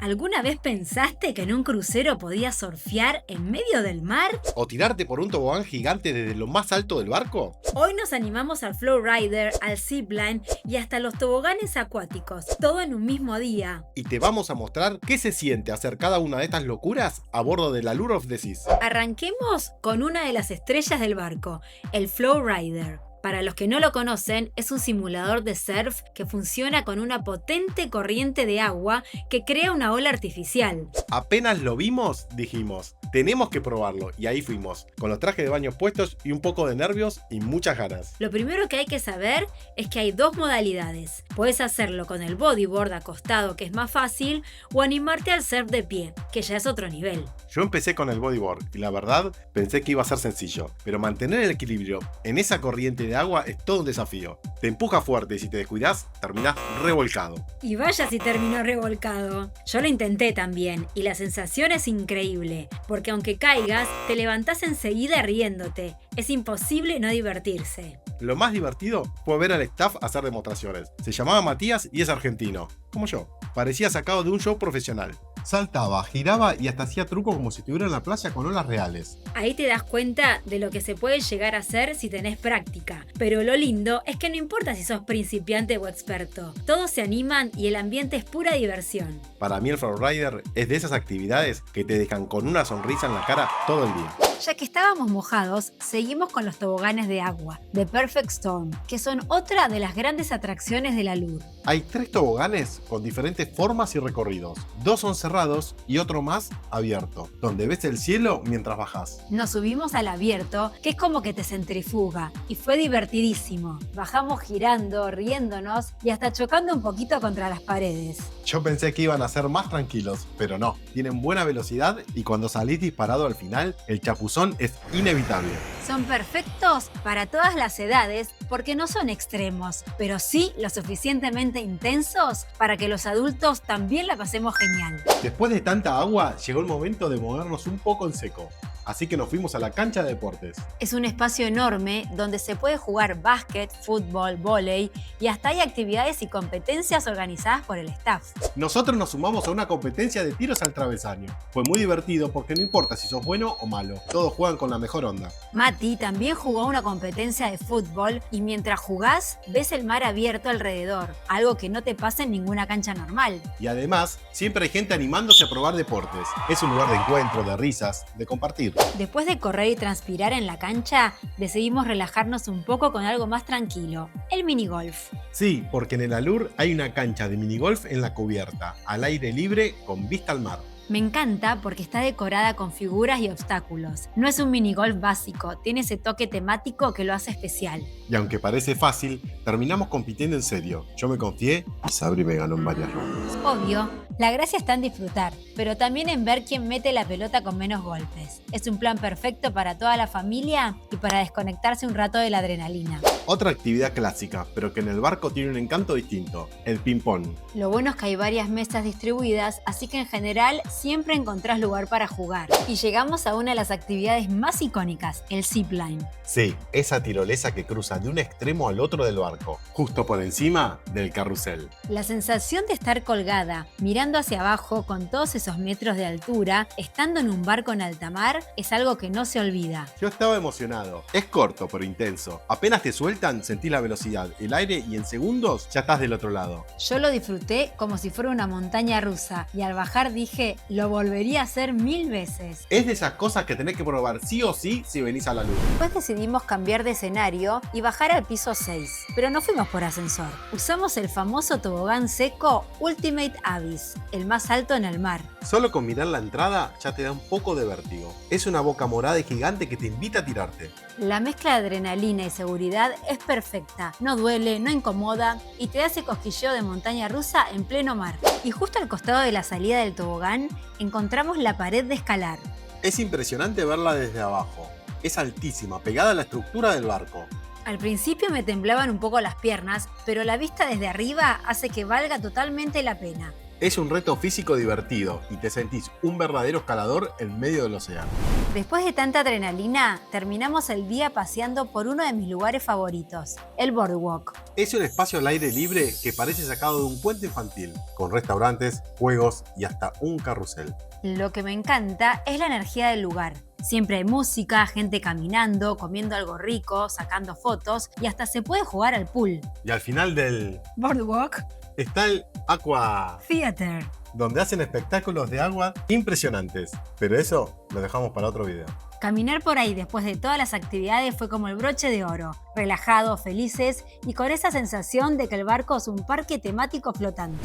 ¿Alguna vez pensaste que en un crucero podías surfear en medio del mar? ¿O tirarte por un tobogán gigante desde lo más alto del barco? Hoy nos animamos al Flowrider, al Zipline y hasta los toboganes acuáticos, todo en un mismo día. Y te vamos a mostrar qué se siente hacer cada una de estas locuras a bordo del Allure of the Seas. Arranquemos con una de las estrellas del barco, el Flowrider. Para los que no lo conocen, es un simulador de surf que funciona con una potente corriente de agua que crea una ola artificial. Apenas lo vimos, dijimos, tenemos que probarlo, y ahí fuimos, con los trajes de baño puestos y un poco de nervios y muchas ganas. Lo primero que hay que saber es que hay dos modalidades. Puedes hacerlo con el bodyboard acostado, que es más fácil, o animarte al surf de pie, que ya es otro nivel. Yo empecé con el bodyboard y la verdad pensé que iba a ser sencillo, pero mantener el equilibrio en esa corriente de agua es todo un desafío. Te empuja fuerte y si te descuidas, terminás revolcado. Y vaya si terminó revolcado. Yo lo intenté también y la sensación es increíble, porque aunque caigas, te levantás enseguida riéndote. Es imposible no divertirse. Lo más divertido fue ver al staff hacer demostraciones. Se llamaba Matías y es argentino, como yo. Parecía sacado de un show profesional. Saltaba, giraba y hasta hacía trucos como si estuviera en la playa con olas reales. Ahí te das cuenta de lo que se puede llegar a hacer si tenés práctica. Pero lo lindo es que no importa si sos principiante o experto. Todos se animan y el ambiente es pura diversión. Para mí el Flowrider es de esas actividades que te dejan con una sonrisa en la cara todo el día. Ya que estábamos mojados, seguimos con los toboganes de agua, The Perfect Storm, que son otra de las grandes atracciones del Allure. Hay 3 toboganes con diferentes formas y recorridos. 2 son cerrados y otro más abierto, donde ves el cielo mientras bajas. Nos subimos al abierto, que es como que te centrifuga, y fue divertidísimo. Bajamos girando, riéndonos y hasta chocando un poquito contra las paredes. Yo pensé que iban a ser más tranquilos, pero no. Tienen buena velocidad y cuando salís disparado al final, el chapuzón es inevitable. Son perfectos para todas las edades porque no son extremos, pero sí lo suficientemente intensos para que los adultos también la pasemos genial. Después de tanta agua, llegó el momento de movernos un poco en seco. Así que nos fuimos a la cancha de deportes. Es un espacio enorme donde se puede jugar básquet, fútbol, vóley y hasta hay actividades y competencias organizadas por el staff. Nosotros nos sumamos a una competencia de tiros al travesaño. Fue muy divertido porque no importa si sos bueno o malo, todos juegan con la mejor onda. Mati también jugó una competencia de fútbol y mientras jugás ves el mar abierto alrededor, algo que no te pasa en ninguna cancha normal. Y además, siempre hay gente animándose a probar deportes. Es un lugar de encuentro, de risas, de compartir. Después de correr y transpirar en la cancha, decidimos relajarnos un poco con algo más tranquilo, el minigolf. Sí, porque en el Allure hay una cancha de minigolf en la cubierta, al aire libre, con vista al mar. Me encanta porque está decorada con figuras y obstáculos. No es un minigolf básico, tiene ese toque temático que lo hace especial. Y aunque parece fácil, terminamos compitiendo en serio. Yo me confié y Sabri me ganó en varias rondas. Obvio, la gracia está en disfrutar, pero también en ver quién mete la pelota con menos golpes. Es un plan perfecto para toda la familia y para desconectarse un rato de la adrenalina. Otra actividad clásica, pero que en el barco tiene un encanto distinto, el ping-pong. Lo bueno es que hay varias mesas distribuidas, así que en general siempre encontrás lugar para jugar. Y llegamos a una de las actividades más icónicas, el zipline. Sí, esa tirolesa que cruza de un extremo al otro del barco, justo por encima del carrusel. La sensación de estar colgada, mirando hacia abajo con todos esos metros de altura, estando en un barco en alta mar, es algo que no se olvida. Yo estaba emocionado. Es corto pero intenso. Apenas te sueltan, sentís la velocidad, el aire y en segundos ya estás del otro lado. Yo lo disfruté como si fuera una montaña rusa y al bajar dije, lo volvería a hacer 1000 veces. Es de esas cosas que tenés que probar sí o sí si venís a la luz. Después decidimos cambiar de escenario y bajar al piso 6, pero no fuimos por ascensor. Usamos el famoso tobogán seco Ultimate Abyss, el más alto en el mar. Solo con mirar la entrada ya te da un poco de vértigo. Es una boca morada y gigante que te invita a tirarte. La mezcla de adrenalina y seguridad es perfecta, no duele, no incomoda y te hace cosquilleo de montaña rusa en pleno mar. Y justo al costado de la salida del tobogán encontramos la pared de escalar. Es impresionante verla desde abajo. Es altísima, pegada a la estructura del barco. Al principio me temblaban un poco las piernas, pero la vista desde arriba hace que valga totalmente la pena. Es un reto físico divertido y te sentís un verdadero escalador en medio del océano. Después de tanta adrenalina, terminamos el día paseando por uno de mis lugares favoritos, el Boardwalk. Es un espacio al aire libre que parece sacado de un cuento infantil, con restaurantes, juegos y hasta un carrusel. Lo que me encanta es la energía del lugar. Siempre hay música, gente caminando, comiendo algo rico, sacando fotos y hasta se puede jugar al pool. Y al final del Boardwalk está el Aqua, Theater. donde hacen espectáculos de agua impresionantes. Pero eso lo dejamos para otro video. Caminar por ahí después de todas las actividades fue como el broche de oro. Relajados, felices y con esa sensación de que el barco es un parque temático flotante.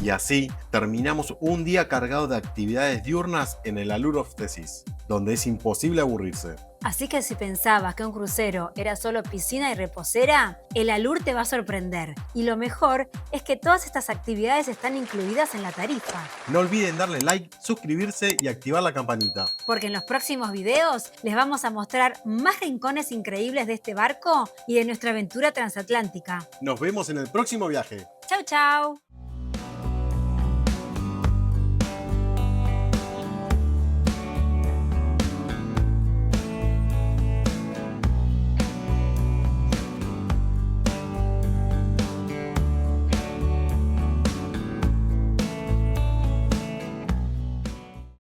Y así terminamos un día cargado de actividades diurnas en el Allure of the Seas, donde es imposible aburrirse. Así que si pensabas que un crucero era solo piscina y reposera, el Allure te va a sorprender. Y lo mejor es que todas estas actividades están incluidas en la tarifa. No olviden darle like, suscribirse y activar la campanita. Porque en los próximos videos les vamos a mostrar más rincones increíbles de este barco y de nuestra aventura transatlántica. Nos vemos en el próximo viaje. ¡Chau, chau!